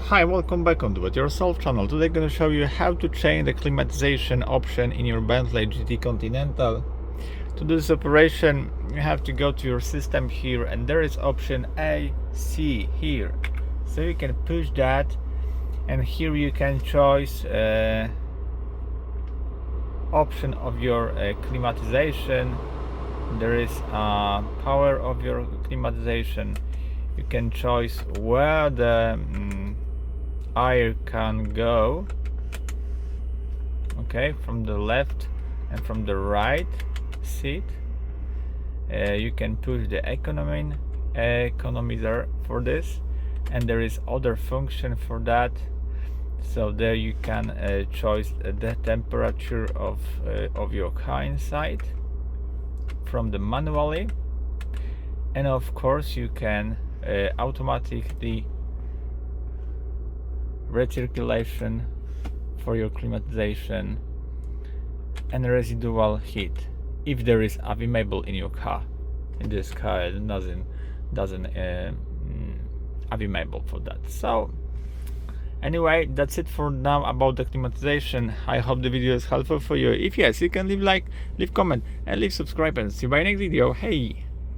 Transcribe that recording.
Hi, welcome back on Do It Yourself channel. Today I'm going to show you how to change the climatization option in your Bentley GT Continental. To do this operation, you have to go to your system here, and there is option AC here. So you can push that, and here you can choose option of your climatization. There is power of your climatization. You can choose where the air can go, okay, from the left and from the right seat. You can push the economizer for this, and there is other function for that. So there you can choose the temperature of your car inside from the manually, and of course you can automatically recirculation for your climatization and residual heat if there is available in your car. In this car it doesn't available for that. So anyway, that's it for now about the climatization. I hope the video is helpful for you. If yes, you can leave like, leave comment, and leave subscribe, and see you by next video. Hey.